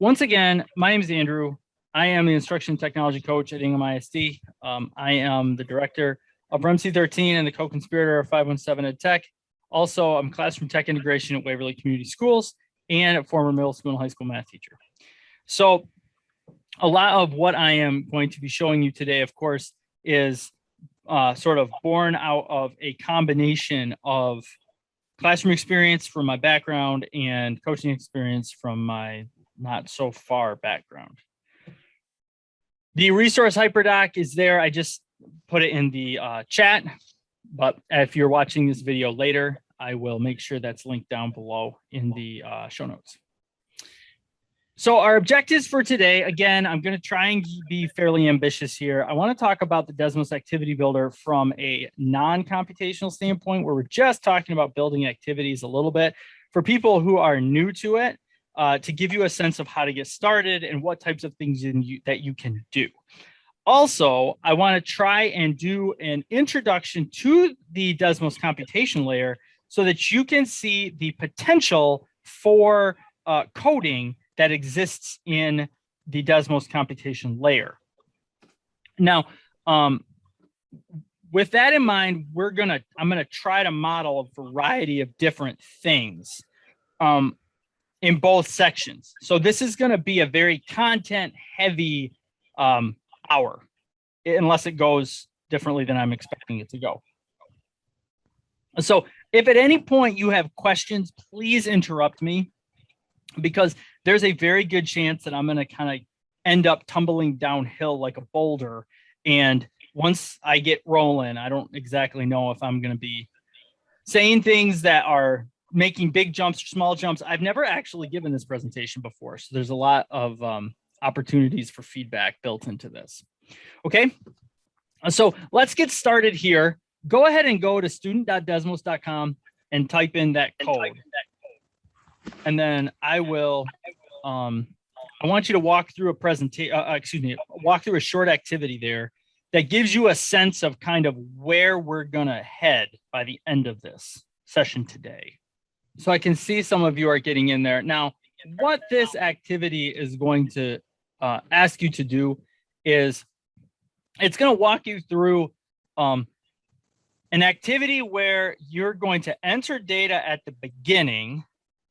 once again, my name is Andrew. I am the instruction technology coach at Ingham ISD. I am the director of RMC13 and the co-conspirator of 517 Ed Tech. Also, I'm classroom tech integration at Waverly Community Schools and a former middle school and high school math teacher. So a lot of what I am going to be showing you today, of course, is sort of born out of a combination of classroom experience from my background and coaching experience from my not so far background. The resource hyperdoc is there. I just put it in the chat, but if you're watching this video later, I will make sure that's linked down below in the show notes. So our objectives for today, again, I'm going to try and be fairly ambitious here. I want to talk about the Desmos Activity Builder from a non-computational standpoint, where we're just talking about building activities a little bit for people who are new to it, to give you a sense of how to get started and what types of things that you can do. Also, I want to try and do an introduction to the Desmos Computation Layer so that you can see the potential for coding that exists in the Desmos Computation Layer. Now, with that in mind, I'm gonna try to model a variety of different things in both sections. So this is gonna be a very content-heavy hour, unless it goes differently than I'm expecting it to go. So if at any point you have questions, please interrupt me, because there's a very good chance that I'm going to kind of end up tumbling downhill like a boulder. And once I get rolling, I don't exactly know if I'm going to be saying things that are making big jumps or small jumps. I've never actually given this presentation before, so there's a lot of opportunities for feedback built into this. Okay, so let's get started here. Go ahead and go to student.desmos.com and type in that code. And then I will, I want you to walk through a presentation, walk through a short activity there that gives you a sense of kind of where we're gonna head by the end of this session today. So I can see some of you are getting in there. Now, what this activity is going to ask you to do is it's gonna walk you through an activity where you're going to enter data at the beginning,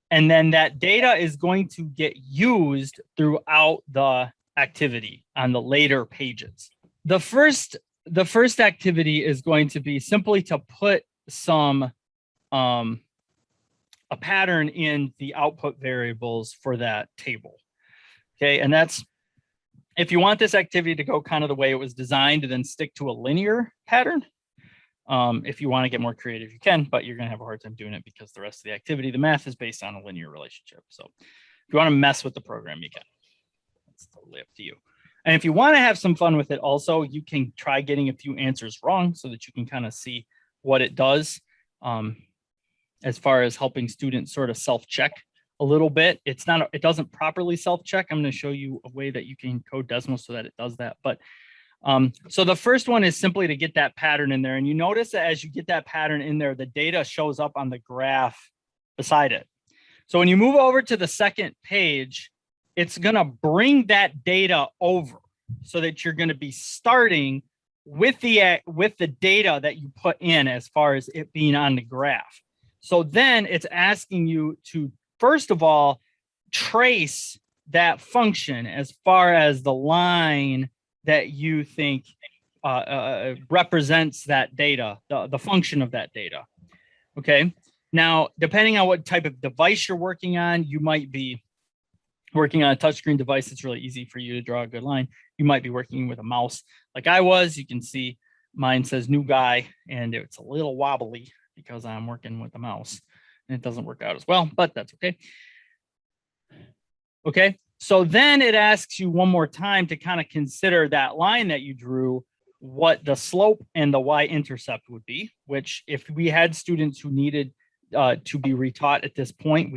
and then that data is going to get used throughout the activity on the later pages. The first activity is going to be simply to put some a pattern in the output variables for that table. Okay, and that's, if you want this activity to go kind of the way it was designed, and then stick to a linear pattern. If you want to get more creative, you can, but you're going to have a hard time doing it because the rest of the activity, the math, is based on a linear relationship. So if you want to mess with the program, you can. It's totally up to you. And if you want to have some fun with it also, you can try getting a few answers wrong so that you can kind of see what it does as far as helping students sort of self-check a little bit. It doesn't properly self-check. I'm going to show you a way that you can code Desmos so that it does that. But so the first one is simply to get that pattern in there. And you notice that as you get that pattern in there, the data shows up on the graph beside it. So when you move over to the second page, it's going to bring that data over so that you're going to be starting with the data that you put in as far as it being on the graph. So then it's asking you to, first of all, trace that function as far as the line that you think represents that data, the function of that data. Okay. Now, depending on what type of device you're working on, you might be working on a touchscreen device. It's really easy for you to draw a good line. You might be working with a mouse like I was. You can see mine says new guy, and it's a little wobbly because I'm working with a mouse and it doesn't work out as well, but that's okay. Okay. So then it asks you one more time to kind of consider that line that you drew, what the slope and the y-intercept would be, which if we had students who needed to be retaught at this point,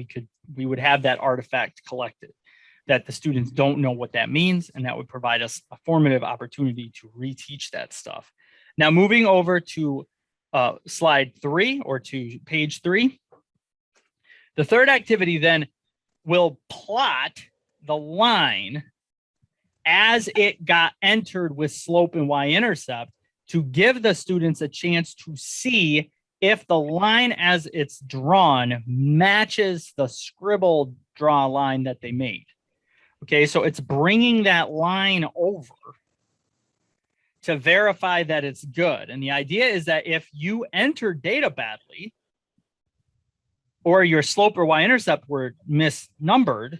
we would have that artifact collected, that the students don't know what that means, and that would provide us a formative opportunity to reteach that stuff. Now, moving over to slide 3 or to page 3, the third activity then will plot the line as it got entered with slope and y-intercept to give the students a chance to see if the line as it's drawn matches the scribbled draw line that they made. Okay, so it's bringing that line over to verify that it's good. And the idea is that if you enter data badly, or your slope or y-intercept were misnumbered,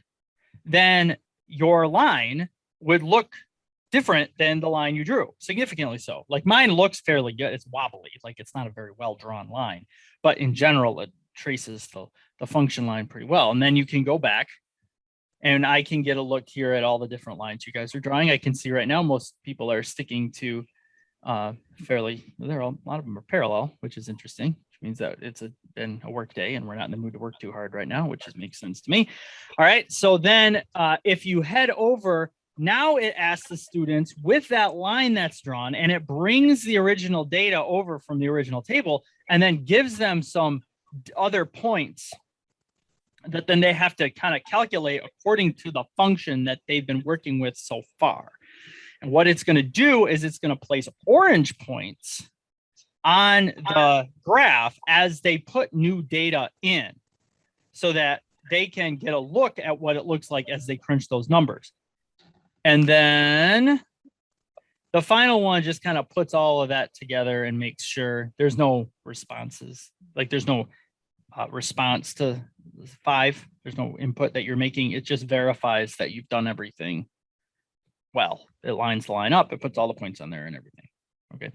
then your line would look different than the line you drew, significantly so. Like mine looks fairly good. It's wobbly, like it's not a very well-drawn line, but in general, it traces the function line pretty well. And then you can go back and I can get a look here at all the different lines you guys are drawing. I can see right now, most people are sticking to a lot of them are parallel, which is interesting, which means that it's been a work day and we're not in the mood to work too hard right now, which makes sense to me. All right, so then if you head over, now it asks the students with that line that's drawn and it brings the original data over from the original table and then gives them some other points that then they have to kind of calculate according to the function that they've been working with so far. And what it's going to do is it's going to place orange points on the graph as they put new data in so that they can get a look at what it looks like as they crunch those numbers. And then the final one just kind of puts all of that together and makes sure there's no responses. Like there's no response to 5. There's no input that you're making. It just verifies that you've done everything well. It lines the line up. It puts all the points on there and everything. Okay.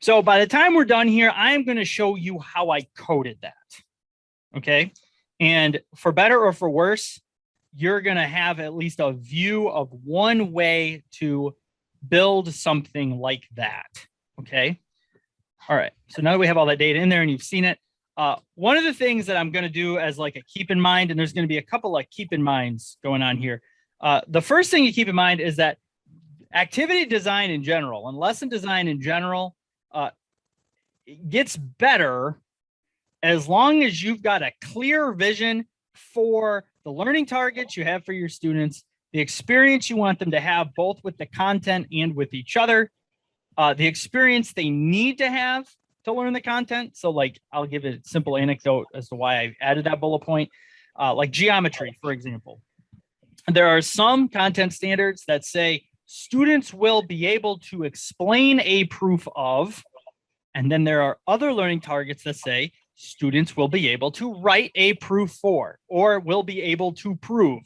So by the time we're done here, I am going to show you how I coded that. Okay. And for better or for worse, you're going to have at least a view of one way to build something like that. Okay. All right. So now that we have all that data in there and you've seen it, one of the things that I'm going to do as like a keep in mind, and there's going to be a couple of keep in minds going on here. The first thing you keep in mind is that activity design in general and lesson design in general gets better as long as you've got a clear vision for the learning targets you have for your students, the experience you want them to have both with the content and with each other, the experience they need to have to learn the content. So like, I'll give a simple anecdote as to why I added that bullet point, like geometry, for example. There are some content standards that say students will be able to explain a proof of, and then there are other learning targets that say students will be able to write a proof for, or will be able to prove.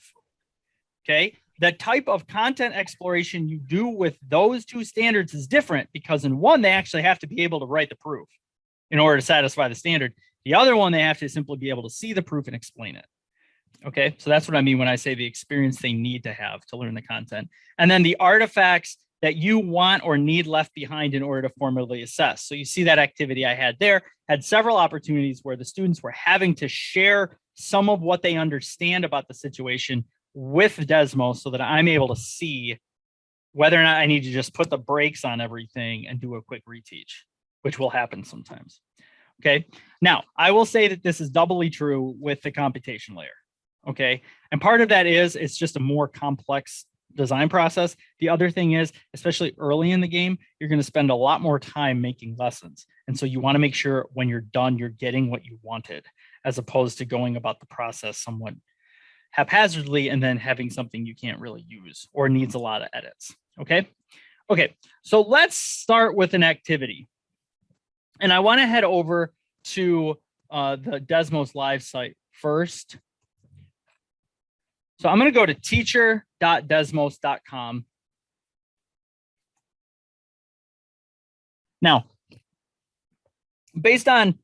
Okay. The type of content exploration you do with those two standards is different because in one, they actually have to be able to write the proof in order to satisfy the standard. The other one, they have to simply be able to see the proof and explain it. Okay. So that's what I mean when I say the experience they need to have to learn the content. And then the artifacts that you want or need left behind in order to formally assess. So you see that activity I had there, had several opportunities where the students were having to share some of what they understand about the situation with Desmos so that I'm able to see whether or not I need to just put the brakes on everything and do a quick reteach, which will happen sometimes. Okay. Now, I will say that this is doubly true with the computation layer. Okay. And part of that is it's just a more complex design process. The other thing is, especially early in the game, you're going to spend a lot more time making lessons. And so you want to make sure when you're done, you're getting what you wanted, as opposed to going about the process somewhat haphazardly and then having something you can't really use or needs a lot of edits. Okay. Okay. So let's start with an activity. And I want to head over to the Desmos Live site first. So I'm going to go to teacher.desmos.com. Now, based on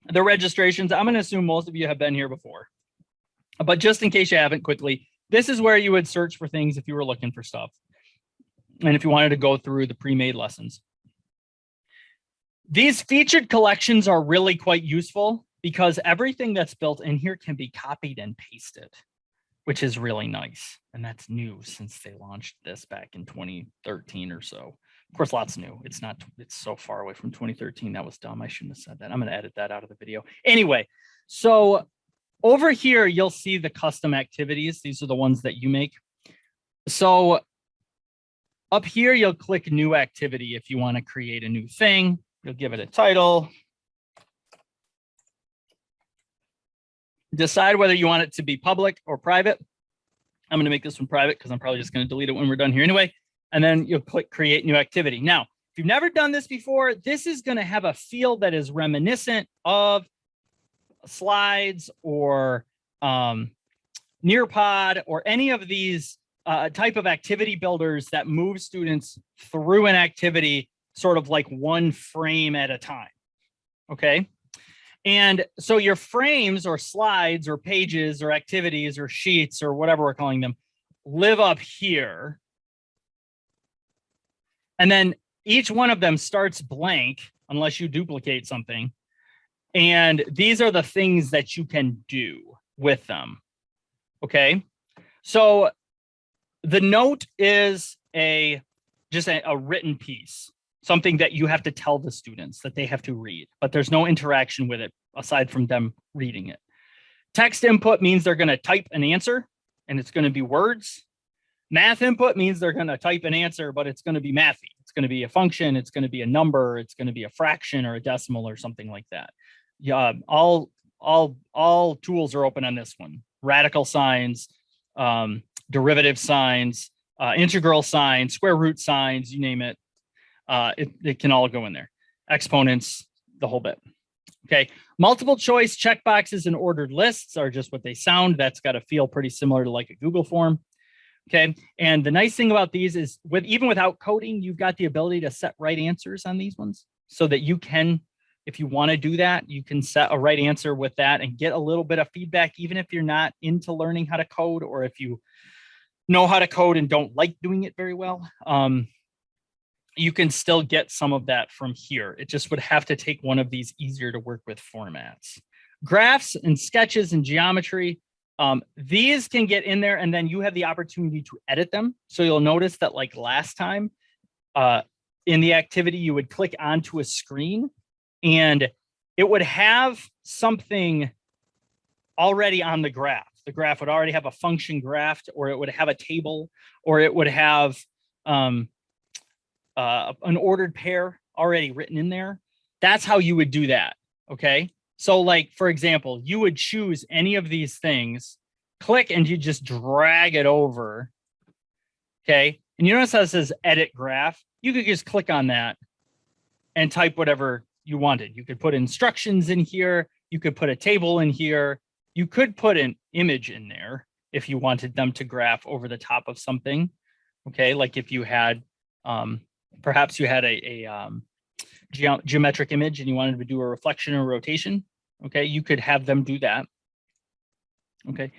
the registrations, I'm going to assume most of you have been here before. But just in case you haven't, quickly, this is where you would search for things if you were looking for stuff. And if you wanted to go through the pre-made lessons. These featured collections are really quite useful because everything that's built in here can be copied and pasted, which is really nice. And that's new since they launched this back in 2013 or so. Of course, lots new. It's so far away from 2013. That was dumb. I shouldn't have said that. I'm going to edit that out of the video. Anyway, so Over here, you'll see the custom activities. These are the ones that you make. So up here, you'll click new activity if you want to create a new thing. You'll give it a title. Decide whether you want it to be public or private. I'm going to make this one private because I'm probably just going to delete it when we're done here anyway. And then you'll click create new activity. Now, if you've never done this before, this is going to have a field that is reminiscent of slides or Nearpod or any of these type of activity builders that move students through an activity sort of like one frame at a time. Okay. And so your frames or slides or pages or activities or sheets or whatever we're calling them live up here. And then each one of them starts blank unless you duplicate something. And these are the things that you can do with them. Okay. So the note is just a written piece, something that you have to tell the students that they have to read, but there's no interaction with it aside from them reading it. Text input means they're going to type an answer and it's going to be words. Math input means they're going to type an answer, but it's going to be mathy. It's going to be a function. It's going to be a number. It's going to be a fraction or a decimal or something like that. Yeah, all tools are open on this one. Radical signs, derivative signs, integral signs, square root signs, you name it. It can all go in there. Exponents, the whole bit. Okay, multiple choice checkboxes and ordered lists are just what they sound. That's got to feel pretty similar to like a Google form. Okay, and the nice thing about these is even without coding, you've got the ability to set right answers on these ones so that you can, if you want to do that, you can set a right answer with that and get a little bit of feedback, even if you're not into learning how to code or if you know how to code and don't like doing it very well. You can still get some of that from here. It just would have to take one of these easier to work with formats. Graphs and sketches and geometry, these can get in there and then you have the opportunity to edit them. So you'll notice that like last time in the activity, you would click onto a screen and it would have something already on the graph. The graph would already have a function graphed, or it would have a table, or it would have an ordered pair already written in there. That's how you would do that. Okay. So like, for example, you would choose any of these things, click, and you just drag it over. Okay. And you notice how it says edit graph. You could just click on that and type whatever you wanted. You could put instructions in here. You could put a table in here. You could put an image in there if you wanted them to graph over the top of something. Okay. Like if you had, perhaps you had a geometric image and you wanted to do a reflection or rotation. Okay. You could have them do that. Okay.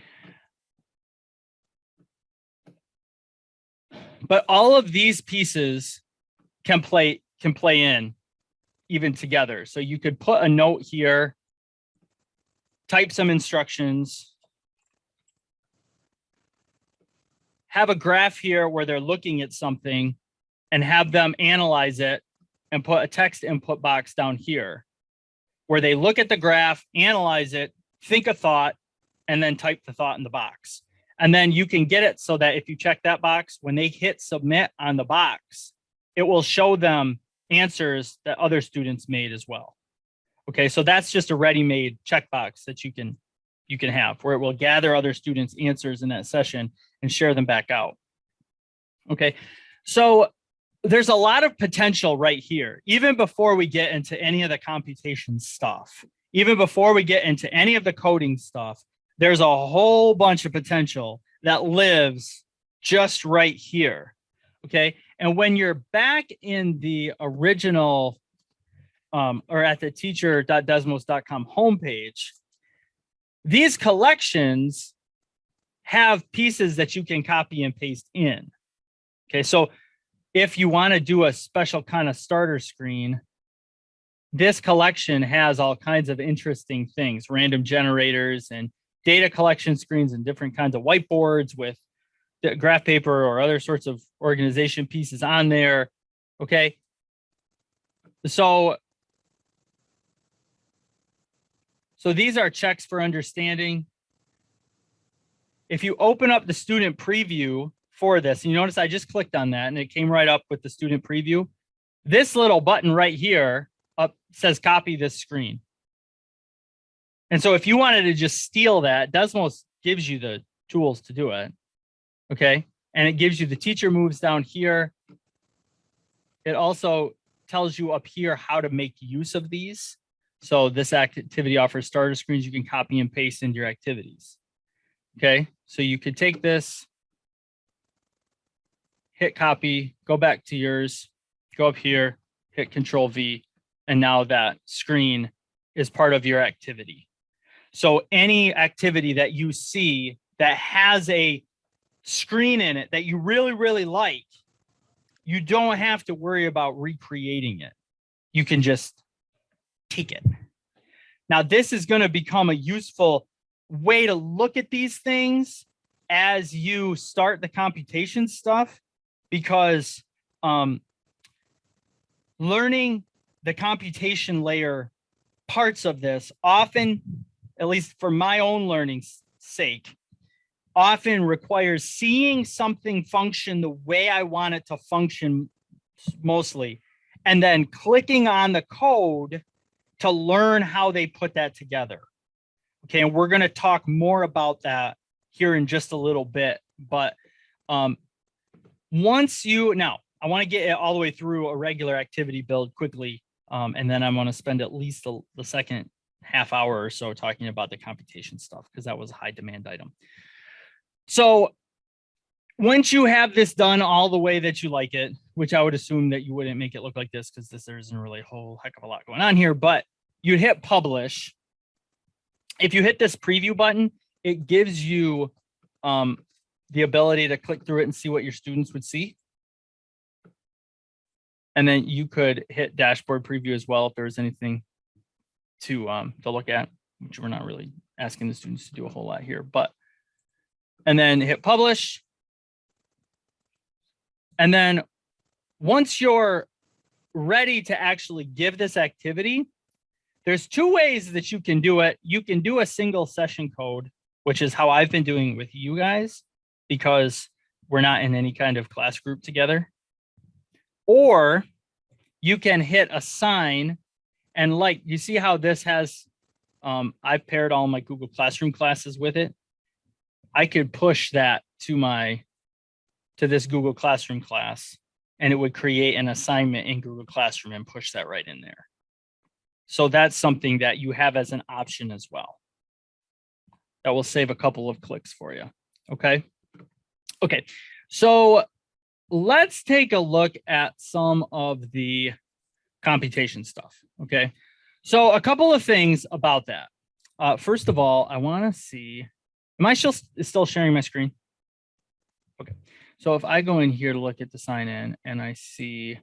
But all of these pieces can play in even together. So you could put a note here, type some instructions, have a graph here where they're looking at something and have them analyze it and put a text input box down here where they look at the graph, analyze it, think a thought, and then type the thought in the box. And then you can get it so that if you check that box, when they hit submit on the box, it will show them answers that other students made as well. Okay, so that's just a ready-made checkbox that you can have where it will gather other students' answers in that session and share them back out. Okay, so there's a lot of potential right here, even before we get into any of the computation stuff, even before we get into any of the coding stuff, there's a whole bunch of potential that lives just right here. Okay, and when you're back in the original or at the teacher.desmos.com homepage, these collections have pieces that you can copy and paste in. Okay, so if you want to do a special kind of starter screen, this collection has all kinds of interesting things, random generators and data collection screens and different kinds of whiteboards with graph paper or other sorts of organization pieces on there. Okay, so these are checks for understanding. if you open up the student preview for this, and you notice I just clicked on that and it came right up with the student preview. This little button right here up says copy this screen. And so if you wanted to just steal that, Desmos gives you the tools to do it. Okay. And it gives you the teacher moves down here. It also tells you up here how to make use of these. So this activity offers starter screens you can copy and paste into your activities. Okay. So you could take this, hit copy, go back to yours, go up here, hit Control V, and now that screen is part of your activity. So any activity that you see that has a screen in it that you really, really like, you don't have to worry about recreating it. You can just take it. Now, this is going to become a useful way to look at these things as you start the computation stuff, because learning the computation layer parts of this often, at least for my own learning's sake, often requires seeing something function the way I want it to function mostly, and then clicking on the code to learn how they put that together. Okay, and we're going to talk more about that here in just a little bit. But once you, now I want to get it all the way through a regular activity build quickly, and then I'm going to spend at least the second half hour or so talking about the computation stuff, because that was a high demand item. So once you have this done all the way that you like it, which I would assume that you wouldn't make it look like this, because there isn't really a whole heck of a lot going on here, but you'd hit publish. If you hit this preview button, it gives you the ability to click through it and see what your students would see. And then you could hit dashboard preview as well if there's anything to look at, which we're not really asking the students to do a whole lot here, but, and then hit publish. And then once you're ready to actually give this activity, there's two ways that you can do it. You can do a single session code, which is how I've been doing with you guys, because we're not in any kind of class group together. Or you can hit assign, and like, you see how this has, I've paired all my Google Classroom classes with it. I could push that to this Google Classroom class, and it would create an assignment in Google Classroom and push that right in there. So that's something that you have as an option as well. That will save a couple of clicks for you. Okay. Okay. So let's take a look at some of the computation stuff. Okay. So a couple of things about that. First of all, I want to see, am I still sharing my screen? Okay. So if I go in here to look at the sign in and I see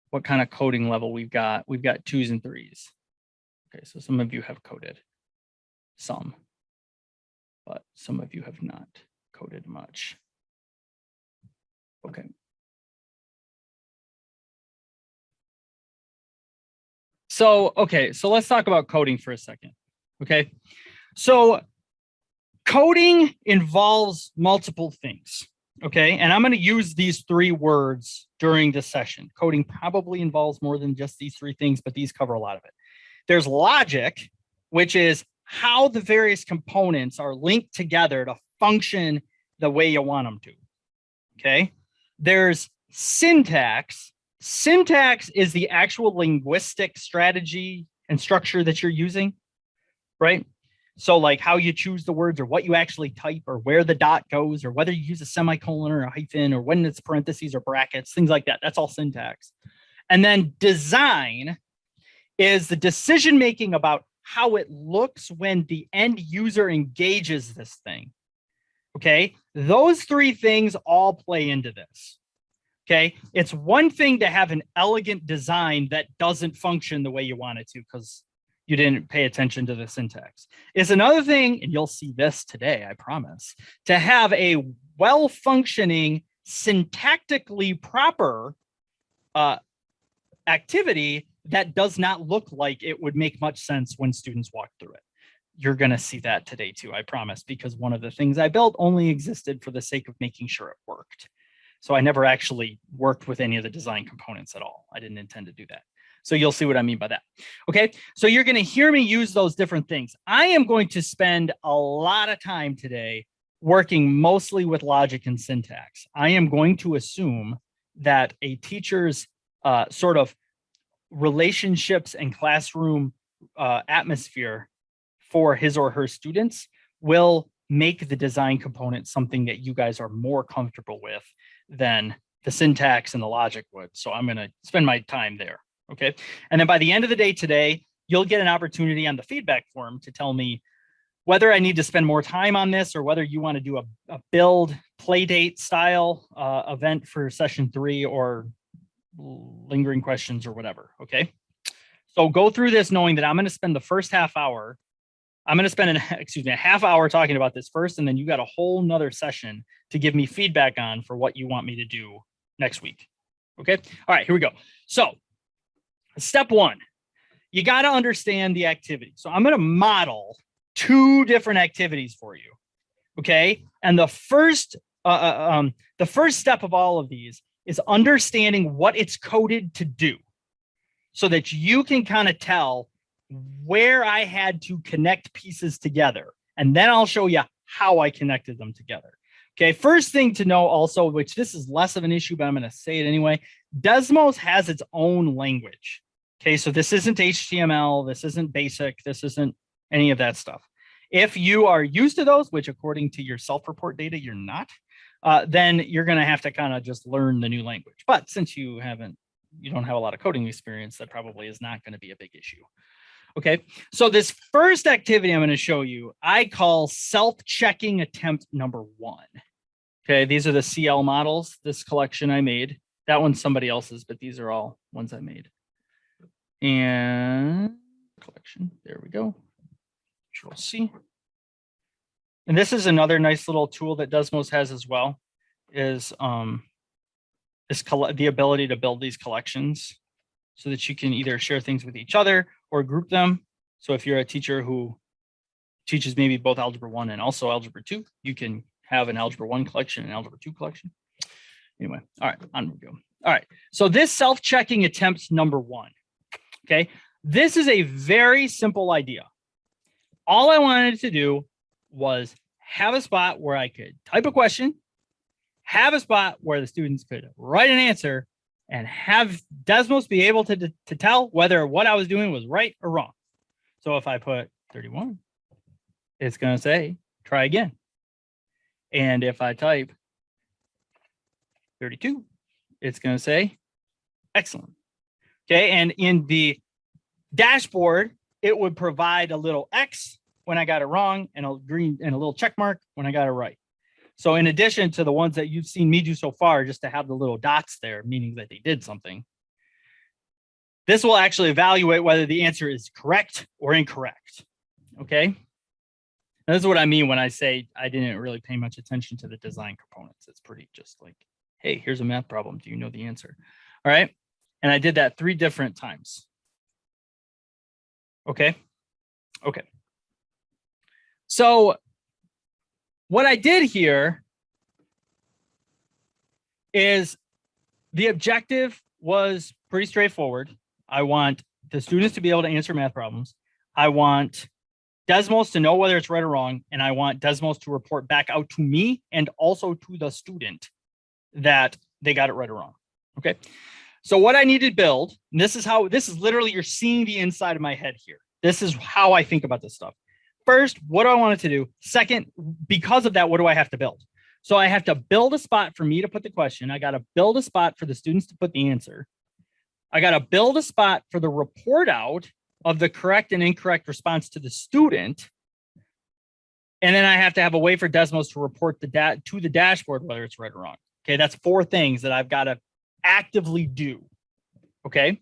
what kind of coding level we've got 2s and 3s. Okay, so some of you have coded some, but some of you have not coded much. Okay. So, okay, so let's talk about coding for a second. Okay, so coding involves multiple things. Okay, and I'm going to use these 3 words during the session. Coding probably involves more than just these 3 things, but these cover a lot of it. There's logic, which is how the various components are linked together to function the way you want them to. Okay, there's syntax. Syntax is the actual linguistic strategy and structure that you're using, right? So like how you choose the words, or what you actually type, or where the dot goes, or whether you use a semicolon or a hyphen, or when it's parentheses or brackets, things like that. That's all syntax. And then design is the decision making about how it looks when the end user engages this thing. Okay, those 3 things all play into this. Okay, it's one thing to have an elegant design that doesn't function the way you want it to because you didn't pay attention to the syntax. It's another thing, and you'll see this today, I promise, to have a well-functioning, syntactically proper activity that does not look like it would make much sense when students walk through it. you're going to see that today too, I promise, because one of the things I built only existed for the sake of making sure it worked. So I never actually worked with any of the design components at all. I didn't intend to do that. So you'll see what I mean by that. Okay, so you're going to hear me use those different things. I am going to spend a lot of time today working mostly with logic and syntax. I am going to assume that a teacher's sort of relationships and classroom atmosphere for his or her students will make the design component something that you guys are more comfortable with than the syntax and the logic would. So I'm going to spend my time there. Okay. And then by the end of the day today, you'll get an opportunity on the feedback form to tell me whether I need to spend more time on this or whether you want to do a build play date style event for session 3 or lingering questions or whatever. Okay. So go through this knowing that I'm going to spend the first half hour. I'm going to spend a half hour talking about this first, and then you got a whole nother session to give me feedback on for what you want me to do next week. Okay. All right, here we go. So step 1, you got to understand the activity. So I'm going to model 2 different activities for you. Okay. And the first step of all of these is understanding what it's coded to do so that you can kind of tell where I had to connect pieces together. And then I'll show you how I connected them together. Okay, first thing to know also, which this is less of an issue, but I'm going to say it anyway. Desmos has its own language. Okay, so this isn't HTML, this isn't BASIC, this isn't any of that stuff. If you are used to those, which according to your self-report data, you're not, then you're going to have to kind of just learn the new language. But since you don't have a lot of coding experience, that probably is not going to be a big issue. Okay, so this first activity I'm going to show you, I call self-checking attempt number 1. Okay, these are the CL models, this collection I made. That one's somebody else's, but these are all ones I made. And collection, there we go. Control C. And this is another nice little tool that Desmos has as well, is the ability to build these collections so that you can either share things with each other or group them. So if you're a teacher who teaches maybe both Algebra 1 and also Algebra 2, you can have an Algebra 1 collection and Algebra 2 collection. Anyway, all right, on we go. All right, so this self-checking attempt number 1, okay? This is a very simple idea. All I wanted to do was have a spot where I could type a question, have a spot where the students could write an answer, and have Desmos be able to tell whether what I was doing was right or wrong. So if I put 31, it's going to say, try again. And if I type 32, it's going to say, excellent. Okay, and in the dashboard, it would provide a little X when I got it wrong and a green and a little check mark when I got it right. So in addition to the ones that you've seen me do so far, just to have the little dots there, meaning that they did something, this will actually evaluate whether the answer is correct or incorrect. Okay. Now, this is what I mean when I say I didn't really pay much attention to the design components. It's pretty just like, hey, here's a math problem. Do you know the answer? All right. And I did that 3 different times. Okay. Okay. So what I did here is the objective was pretty straightforward. I want the students to be able to answer math problems. I want Desmos to know whether it's right or wrong. And I want Desmos to report back out to me and also to the student that they got it right or wrong. Okay. So what I need to build, and this is literally, you're seeing the inside of my head here. This is how I think about this stuff. First, what do I want it to do? Second, because of that, what do I have to build? So I have to build a spot for me to put the question. I got to build a spot for the students to put the answer. I got to build a spot for the report out of the correct and incorrect response to the student. And then I have to have a way for Desmos to report to the dashboard whether it's right or wrong. Okay, that's 4 things that I've got to actively do. Okay,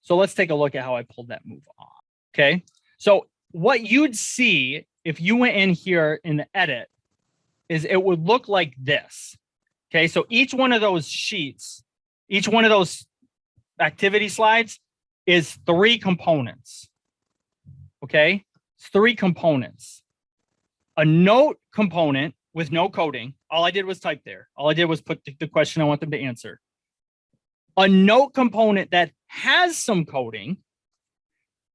so let's take a look at how I pulled that move off. Okay, so what you'd see if you went in here in the edit is it would look like this. Okay, so each one of those sheets, each one of those activity slides is 3 components. Okay, three components. A note component with no coding. All I did was type there. All I did was put the question I want them to answer. A note component that has some coding.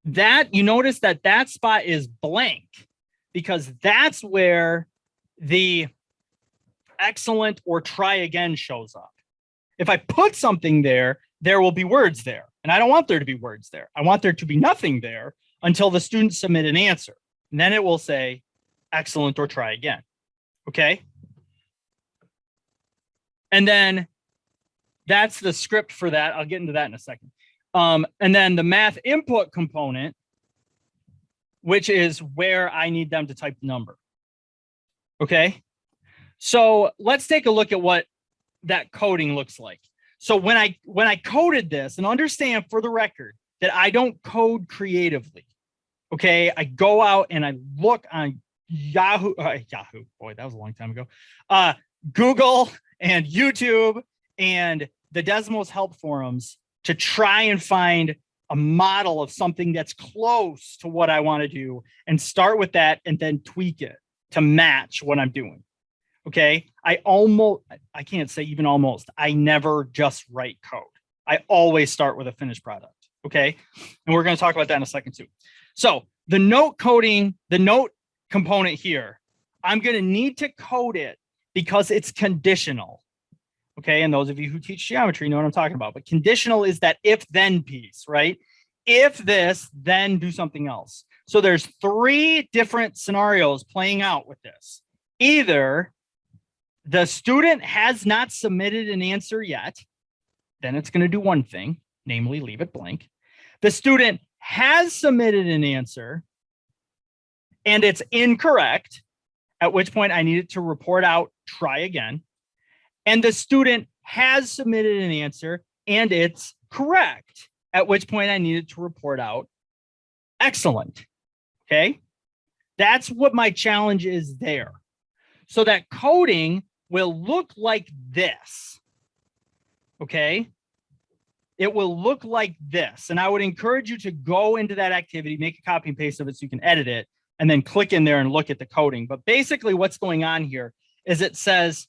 That you notice that that spot is blank because that's where the excellent or try again shows up. If I put something there, there will be words there. And I don't want there to be words there. I want there to be nothing there until the student submit an answer. And then it will say excellent or try again. Okay. And then that's the script for that. I'll get into that in a second. And then the math input component, which is where I need them to type the number. Okay. So let's take a look at what that coding looks like. So when I coded this, and understand for the record that I don't code creatively. Okay. I go out and I look on Yahoo, boy, that was a long time ago. Google and YouTube and the Desmos help forums to try and find a model of something that's close to what I want to do and start with that and then tweak it to match what I'm doing. Okay. I can't say even almost, I never just write code. I always start with a finished product. Okay. And we're going to talk about that in a second too. So the note coding, the note component here, I'm going to need to code it because it's conditional. Okay. And those of you who teach geometry know what I'm talking about, but conditional is that if then piece, right? If this, then do something else. So there's three different scenarios playing out with this. Either the student has not submitted an answer yet, then it's going to do one thing, namely leave it blank. The student has submitted an answer and it's incorrect, at which point I need it to report out, try again. And the student has submitted an answer and it's correct, at which point I needed to report out excellent. Okay. That's what my challenge is there. So that coding will look like this. Okay. It will look like this. And I would encourage you to go into that activity, make a copy and paste of it so you can edit it, and then click in there and look at the coding. But basically what's going on here is it says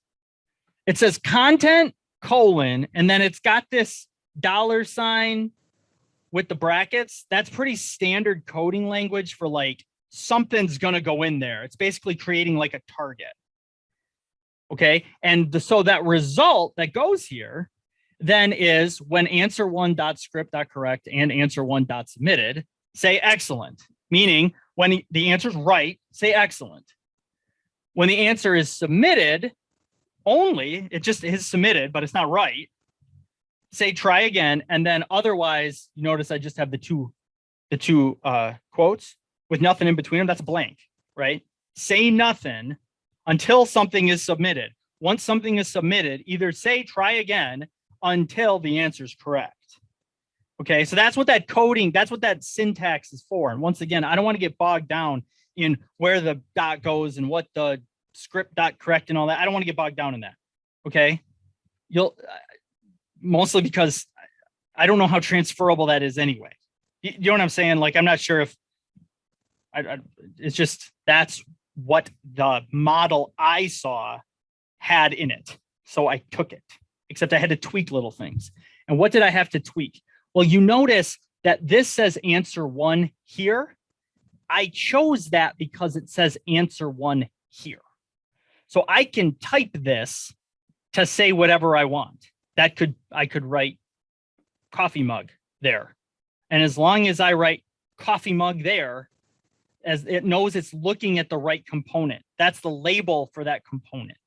content colon, and then it's got this $sign with the brackets. That's pretty standard coding language for like something's going to go in there. It's basically creating like a target. Okay. And so that result that goes here then is when answer1.script.correct and answer1.submitted say excellent, meaning when the answer is right, say excellent. When the answer is submitted only, it just is submitted, but it's not right, say try again. And then otherwise, you notice I just have the two quotes with nothing in between them. That's blank, right? Say nothing until something is submitted. Once something is submitted, either say try again until the answer is correct. Okay, so that's what that coding, that's what that syntax is for. And once again, I don't want to get bogged down in where the dot goes and what the script dot correct and all that. I don't want to get bogged down in that. Okay, you'll mostly because I don't know how transferable that is anyway. You know what I'm saying? Like, I'm not sure if it's just that's what the model I saw had in it. So I took it, except I had to tweak little things. And what did I have to tweak? Well, you notice that this says answer one here. I chose that because it says answer one here. So I can type this to say whatever I want. I could write coffee mug there. And as long as I write coffee mug there, as it knows it's looking at the right component. That's the label for that component.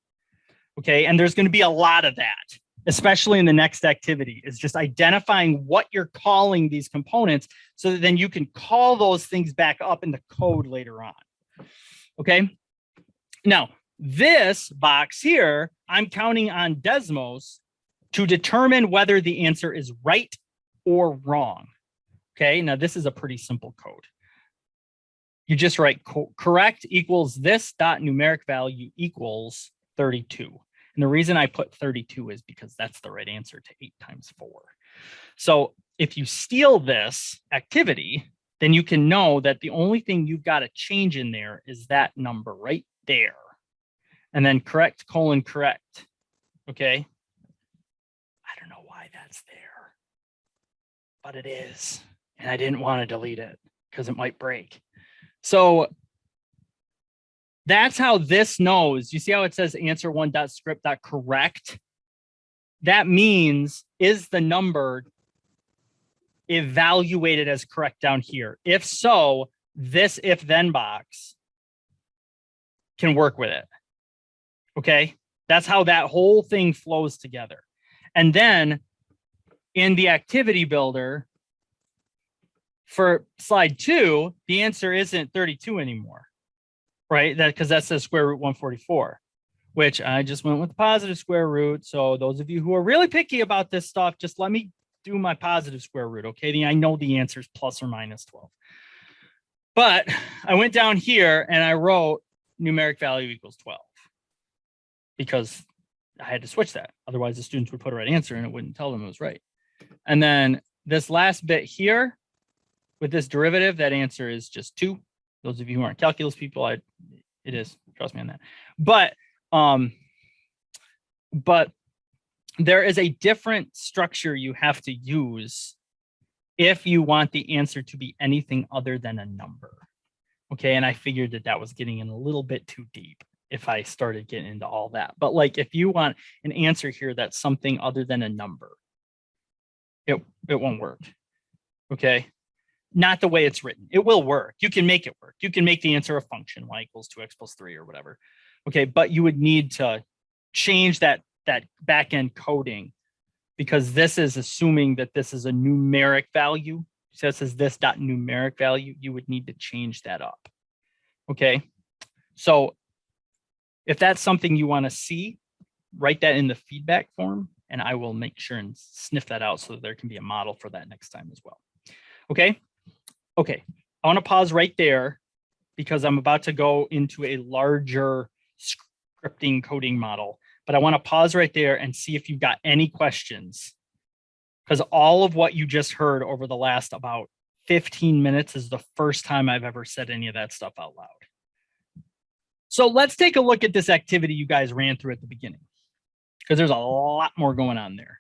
Okay, and there's going to be a lot of that, especially in the next activity, is just identifying what you're calling these components so that then you can call those things back up in the code later on. Okay, now this box here, I'm counting on Desmos to determine whether the answer is right or wrong. Okay, now this is a pretty simple code. You just write correct equals this dot numeric value equals 32. And the reason I put 32 is because that's the right answer to 8 times 4. So if you steal this activity, then you can know that the only thing you've got to change in there is that number right there. And then correct, colon, correct. Okay. I don't know why that's there, but it is. And I didn't want to delete it because it might break. So that's how this knows. You see how it says answer1.script.correct? That means, is the number evaluated as correct down here? If so, this if then box can work with it. Okay, that's how that whole thing flows together. And then in the activity builder for slide 2, the answer isn't 32 anymore, right? That because that says square root 144, which I just went with the positive square root. So those of you who are really picky about this stuff, just let me do my positive square root. Okay, I know the answer is plus or minus 12. But I went down here and I wrote numeric value equals 12 because I had to switch that. Otherwise, the students would put a right answer and it wouldn't tell them it was right. And then this last bit here with this derivative, that answer is just 2. Those of you who aren't calculus people, it is. Trust me on that. But there is a different structure you have to use if you want the answer to be anything other than a number. Okay, and I figured that was getting in a little bit too deep if I started getting into all that. But like if you want an answer here that's something other than a number, it won't work. Okay, not the way it's written. It will work. You can make it work. You can make the answer a function, y equals 2x plus 3 or whatever. Okay, but you would need to change that back-end coding because this is assuming that this is a numeric value. So it says this dot numeric value. You would need to change that up. Okay, so if that's something you want to see, write that in the feedback form, and I will make sure and sniff that out so that there can be a model for that next time as well. Okay, I want to pause right there because I'm about to go into a larger scripting coding model, but I want to pause right there and see if you've got any questions, because all of what you just heard over the last about 15 minutes is the first time I've ever said any of that stuff out loud. So let's take a look at this activity you guys ran through at the beginning, because there's a lot more going on there.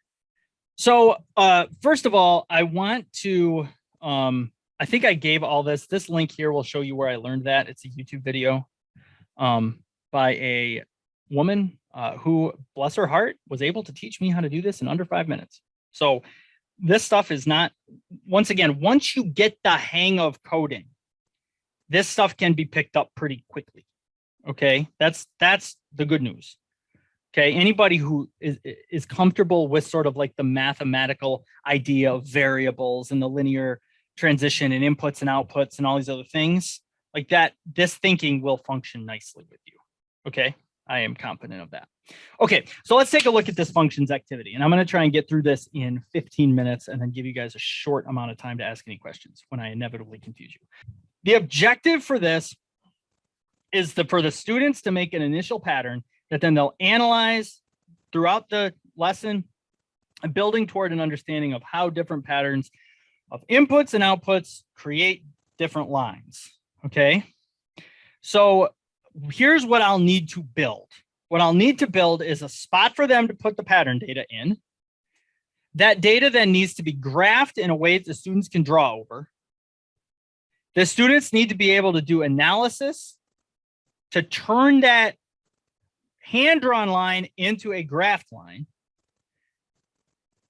So first of all, I want to, I think I gave all this. This link here will show you where I learned that. It's a YouTube video by a woman who, bless her heart, was able to teach me how to do this in under 5 minutes. So this stuff is not, once again, once you get the hang of coding, this stuff can be picked up pretty quickly. Okay, that's the good news. Okay, anybody who is comfortable with sort of like the mathematical idea of variables and the linear transition and inputs and outputs and all these other things like that, this thinking will function nicely with you. Okay, I am confident of that. Okay, so let's take a look at this functions activity, and I'm going to try and get through this in 15 minutes and then give you guys a short amount of time to ask any questions when I inevitably confuse you. The objective for this is for the students to make an initial pattern that then they'll analyze throughout the lesson, building toward an understanding of how different patterns of inputs and outputs create different lines. Okay, so here's what I'll need to build. What I'll need to build is a spot for them to put the pattern data in. That data then needs to be graphed in a way that the students can draw over. The students need to be able to do analysis to turn that hand-drawn line into a graphed line.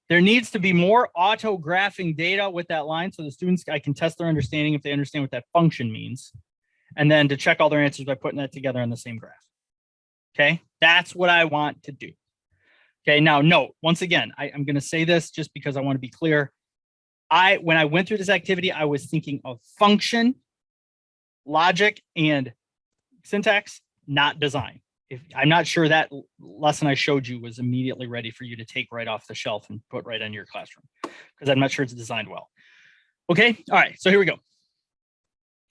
There needs to be more auto-graphing data with that line so the students, I can test their understanding if they understand what that function means, and then to check all their answers by putting that together on the same graph. Okay, that's what I want to do. Okay, now note, once again, I'm going to say this just because I want to be clear. When I went through this activity, I was thinking of function, logic, and syntax, not design. I'm not sure that lesson I showed you was immediately ready for you to take right off the shelf and put right on your classroom, because I'm not sure it's designed well. Okay, all right, so here we go.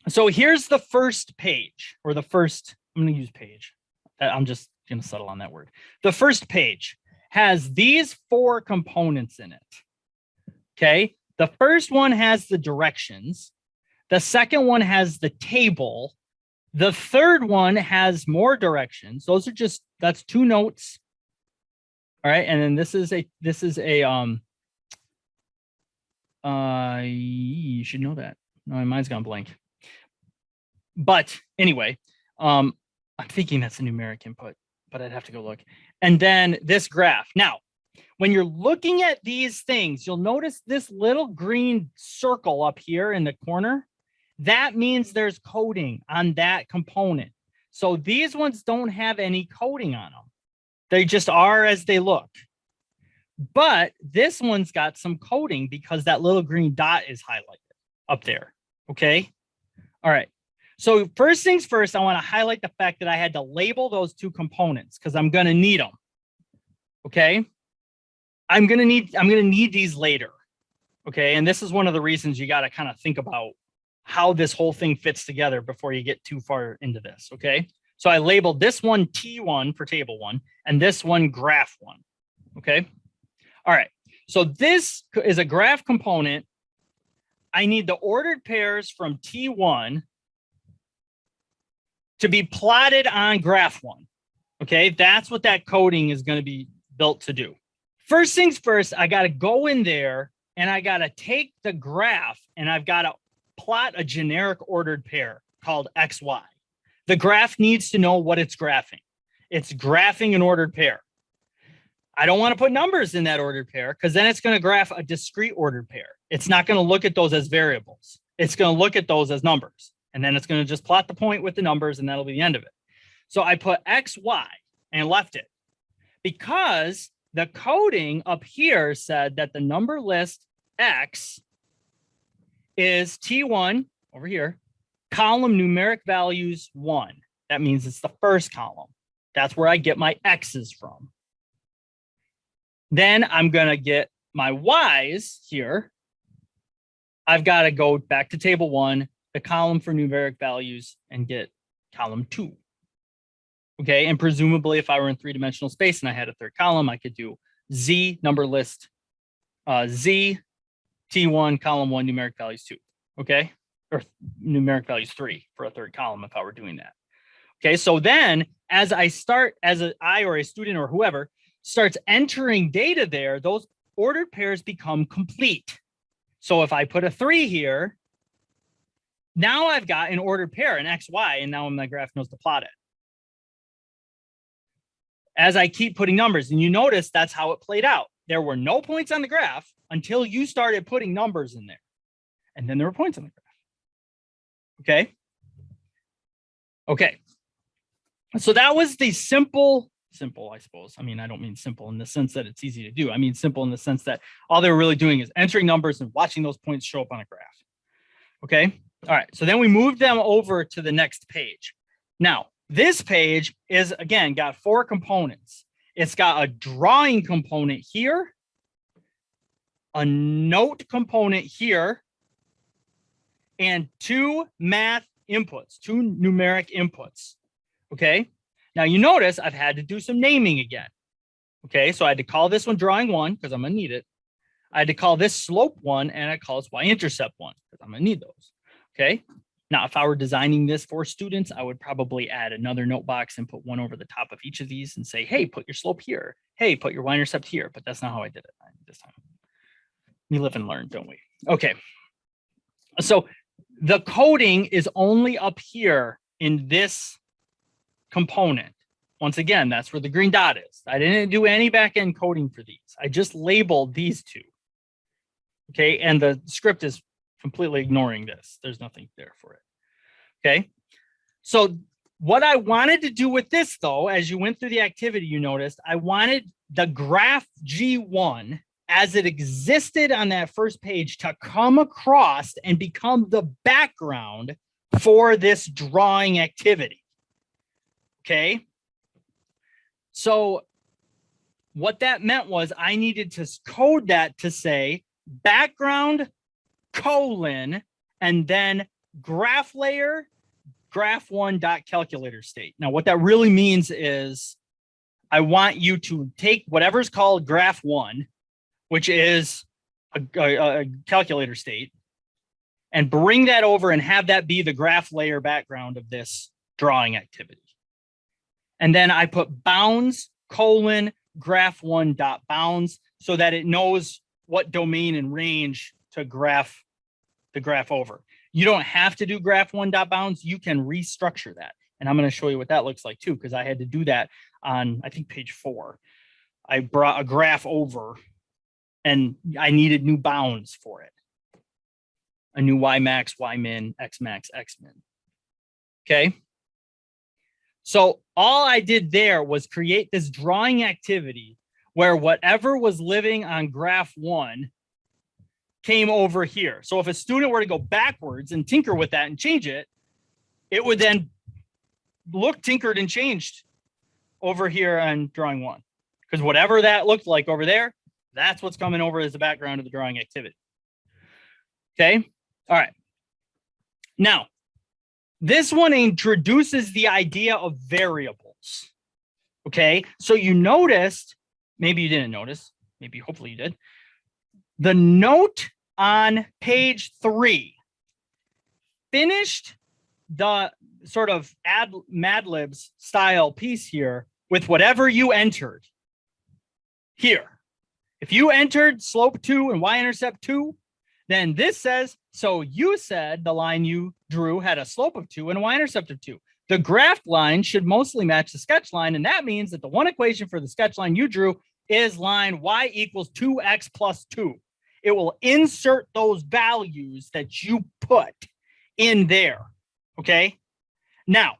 So here's the first page, or the first, I'm going to use page. I'm just going to settle on that word. The first page has these 4 components in it. Okay, the first one has the directions. The second one has the table. The third one has more directions. Those are just, that's 2 notes. All right. And then this is a you should know that. No, my mind's gone blank. But anyway, I'm thinking that's a numeric input, but I'd have to go look. And then this graph. Now, when you're looking at these things, you'll notice this little green circle up here in the corner. That means there's coding on that component. So these ones don't have any coding on them. They just are as they look. But this one's got some coding because that little green dot is highlighted up there. Okay. All right. So first things first, I want to highlight the fact that I had to label those 2 components because I'm going to need them. Okay. I'm going to need these later. Okay. And this is one of the reasons you got to kind of think about how this whole thing fits together before you get too far into this. Okay. So I labeled this one T1 for table 1 and this one graph 1. Okay. All right. So this is a graph component. I need the ordered pairs from T1 to be plotted on graph 1. Okay. That's what that coding is going to be built to do. First things first, I got to go in there and I got to take the graph and I've got to plot a generic ordered pair called XY. The graph needs to know what it's graphing. It's graphing an ordered pair. I don't want to put numbers in that ordered pair because then it's going to graph a discrete ordered pair. It's not going to look at those as variables. It's going to look at those as numbers. And then it's going to just plot the point with the numbers and that'll be the end of it. So I put XY and left it because the coding up here said that the number list X is T1 over here, column numeric values 1. That means it's the first column. That's where I get my X's from. Then I'm going to get my Y's here. I've got to go back to table 1, the column for numeric values, and get column 2. Okay, and presumably if I were in 3-dimensional space and I had a third column, I could do Z number list, Z, T1, column 1, numeric values 2. Okay, or numeric values 3 for a third column if I were doing that. Okay, so then as I or a student or whoever starts entering data there, those ordered pairs become complete. So if I put a 3 here, now I've got an ordered pair, an XY, and now my graph knows to plot it. As I keep putting numbers, and you notice that's how it played out. There were no points on the graph until you started putting numbers in there. And then there were points on the graph. Okay. Okay. So that was the simple, I suppose. I mean, I don't mean simple in the sense that it's easy to do. I mean, simple in the sense that all they were really doing is entering numbers and watching those points show up on a graph. Okay. All right. So then we moved them over to the next page. Now, this page is, again, got 4 components. It's got a drawing component here, a note component here, and 2 math inputs, 2 numeric inputs. Okay. Now you notice I've had to do some naming again. Okay. So I had to call this one drawing 1 because I'm going to need it. I had to call this slope 1 and I call this y-intercept 1 because I'm going to need those. Okay. Now, if I were designing this for students, I would probably add another note box and put one over the top of each of these and say, hey, put your slope here. Hey, put your y-intercept here. But that's not how I did it this time. We live and learn, don't we? Okay. So the coding is only up here in this component. Once again, that's where the green dot is. I didn't do any back-end coding for these. I just labeled these 2. Okay. And the script is completely ignoring this. There's nothing there for it. Okay. So what I wanted to do with this, though, as you went through the activity, you noticed I wanted the graph G1 as it existed on that first page to come across and become the background for this drawing activity. Okay. So what that meant was I needed to code that to say background colon, and then graph layer, graph1.calculator state. Now, what that really means is I want you to take whatever's called graph 1, which is a calculator state, and bring that over and have that be the graph layer background of this drawing activity. And then I put bounds colon graph1 dot bounds so that it knows what domain and range to graph the graph over. You don't have to do graph1 dot bounds. You can restructure that. And I'm going to show you what that looks like too, because I had to do that on, I think, page 4. I brought a graph over and I needed new bounds for it. A new Y max, Y min, X max, X min. Okay. So all I did there was create this drawing activity where whatever was living on graph 1 came over here. So if a student were to go backwards and tinker with that and change it, it would then look tinkered and changed over here on drawing 1. Because whatever that looked like over there, that's what's coming over as the background of the drawing activity. Okay. All right. Now, this one introduces the idea of variables. Okay. So you noticed, maybe you didn't notice, maybe hopefully you did. The note on page 3 finished the sort of Mad Libs style piece here with whatever you entered here. If you entered slope 2 and y-intercept 2, then this says, so you said the line you drew had a slope of 2 and a y-intercept of 2. The graph line should mostly match the sketch line, and that means that the one equation for the sketch line you drew is line y equals 2x plus 2. It will insert those values that you put in there, okay? Now,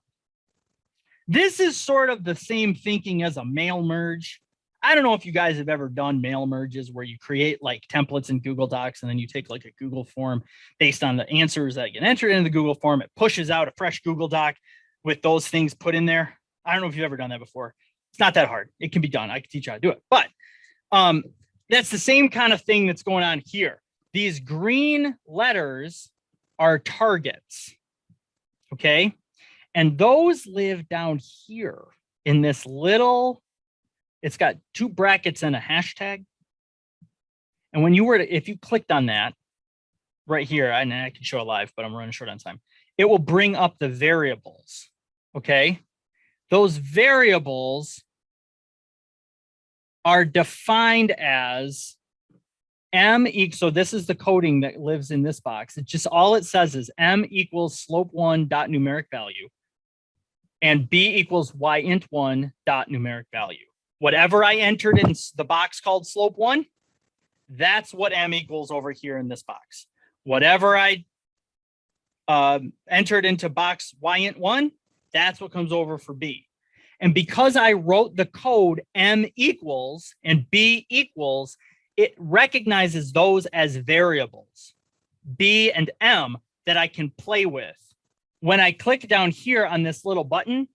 this is sort of the same thinking as a mail merge. I don't know if you guys have ever done mail merges where you create like templates in Google Docs and then you take like a Google form based on the answers that get entered into the Google form. It pushes out a fresh Google Doc with those things put in there. I don't know if you've ever done that before. It's not that hard. It can be done. I can teach you how to do it. But that's the same kind of thing that's going on here. These green letters are targets. Okay. And those live down here in this little, it's got 2 brackets and a hashtag. And when you were to, if you clicked on that right here, and I can show it live, but I'm running short on time, it will bring up the variables. Okay. Those variables are defined as M equals, so this is the coding that lives in this box. It just, all it says is M equals slope1 dot numeric value and B equals y int 1 dot numeric value. Whatever I entered in the box called slope 1, that's what M equals over here in this box. Whatever I entered into box y int 1, that's what comes over for B. And because I wrote the code M equals and B equals, it recognizes those as variables, B and M, that I can play with. When I click down here on this little button,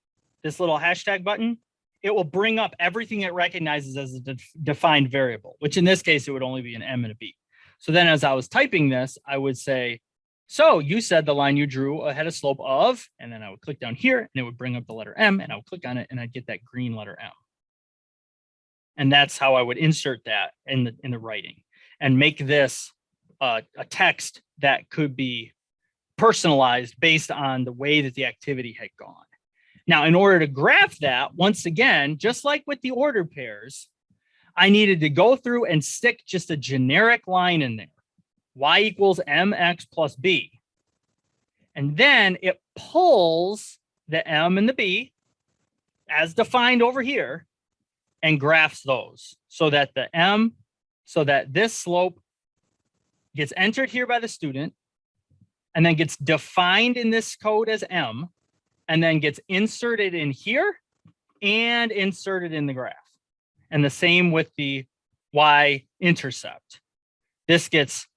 this little hashtag button, it will bring up everything it recognizes as a defined variable, which in this case, it would only be an M and a B. So then as I was typing this, I would say, so you said the line you drew had a slope of, and then I would click down here and it would bring up the letter M and I would click on it and I'd get that green letter M. And that's how I would insert that in the writing and make this a text that could be personalized based on the way that the activity had gone. Now, in order to graph that, once again, just like with the ordered pairs, I needed to go through and stick just a generic line in there. Y equals mx plus b. And then it pulls the M and the B as defined over here and graphs those so that the M, so that this slope gets entered here by the student and then gets defined in this code as M and then gets inserted in here and inserted in the graph. And the same with the y-intercept. This gets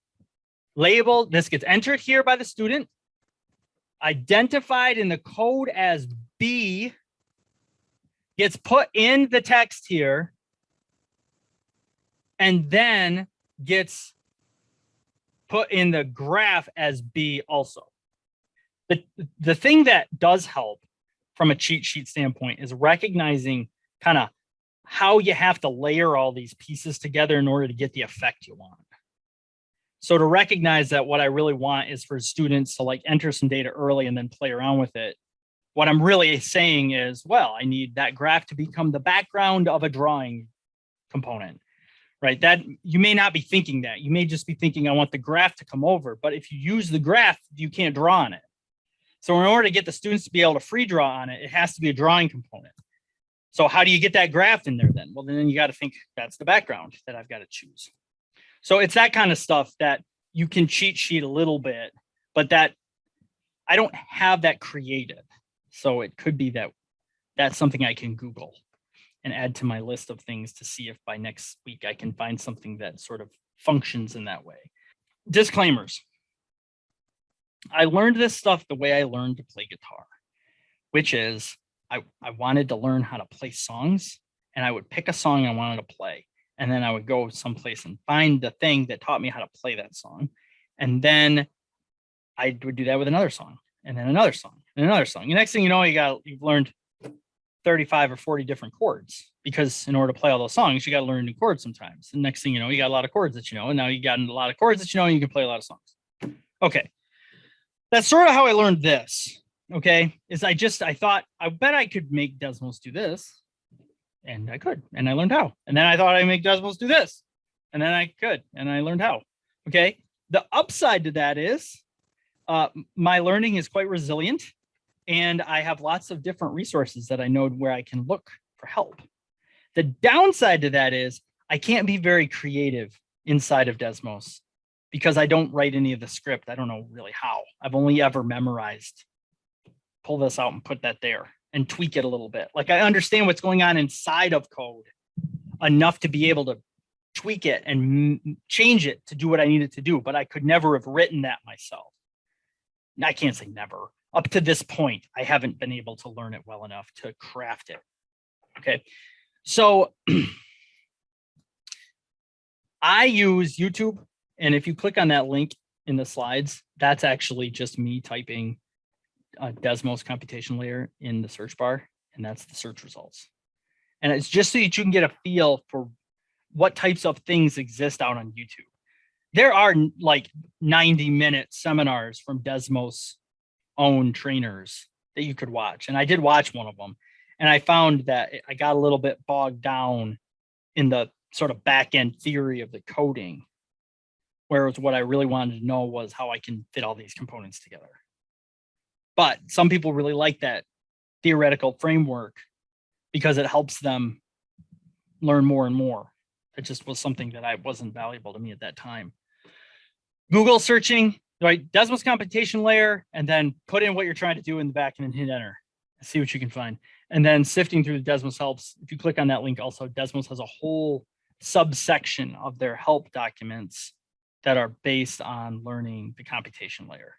labeled, this gets entered here by the student, identified in the code as B, gets put in the text here, and then gets put in the graph as B also. The thing that does help from a cheat sheet standpoint is recognizing kind of how you have to layer all these pieces together in order to get the effect you want. So to recognize that what I really want is for students to like enter some data early and then play around with it, what I'm really saying is, well, I need that graph to become the background of a drawing component, right? That you may not be thinking that. You may just be thinking, I want the graph to come over. But if you use the graph, you can't draw on it. So in order to get the students to be able to free draw on it, it has to be a drawing component. So how do you get that graph in there then? Well, then you got to think that's the background that I've got to choose. So it's that kind of stuff that you can cheat sheet a little bit, but that I don't have that created. So it could be that that's something I can Google and add to my list of things to see if by next week I can find something that sort of functions in that way. Disclaimers. I learned this stuff the way I learned to play guitar, which is I wanted to learn how to play songs, and I would pick a song I wanted to play. And then I would go someplace and find the thing that taught me how to play that song. And then I would do that with another song, and then another song, and another song. The next thing you know, you've learned 35 or 40 different chords, because in order to play all those songs, you got to learn new chords sometimes. The next thing you know, you got a lot of chords that you know, and now you got a lot of chords that you know, and you can play a lot of songs. Okay. That's sort of how I learned this. Okay. I thought, I bet I could make Desmos do this. And I could, and I learned how. And then I thought I'd make Desmos do this. And then I could, and I learned how. Okay. The upside to that is my learning is quite resilient, and I have lots of different resources that I know where I can look for help. The downside to that is I can't be very creative inside of Desmos because I don't write any of the script. I don't know really how. I've only ever memorized, pull this out and put that there and tweak it a little bit. Like I understand what's going on inside of code enough to be able to tweak it and change it to do what I needed to do, but I could never have written that myself. I can't say never. Up to this point, I haven't been able to learn it well enough to craft it. Okay. So I use YouTube. And if you click on that link in the slides, that's actually just me typing Desmos Computation Layer in the search bar, and that's the search results. And it's just so that you can get a feel for what types of things exist out on YouTube. There are like 90-minute seminars from Desmos own trainers that you could watch. And I did watch one of them, and I found that I got a little bit bogged down in the sort of back end theory of the coding. Whereas what I really wanted to know was how I can fit all these components together. But some people really like that theoretical framework because it helps them learn more and more. It just was something that wasn't valuable to me at that time. Google searching, right? Desmos Computation Layer, and then put in what you're trying to do in the back and then hit enter. See what you can find. And then sifting through the Desmos helps. If you click on that link, also Desmos has a whole subsection of their help documents that are based on learning the computation layer.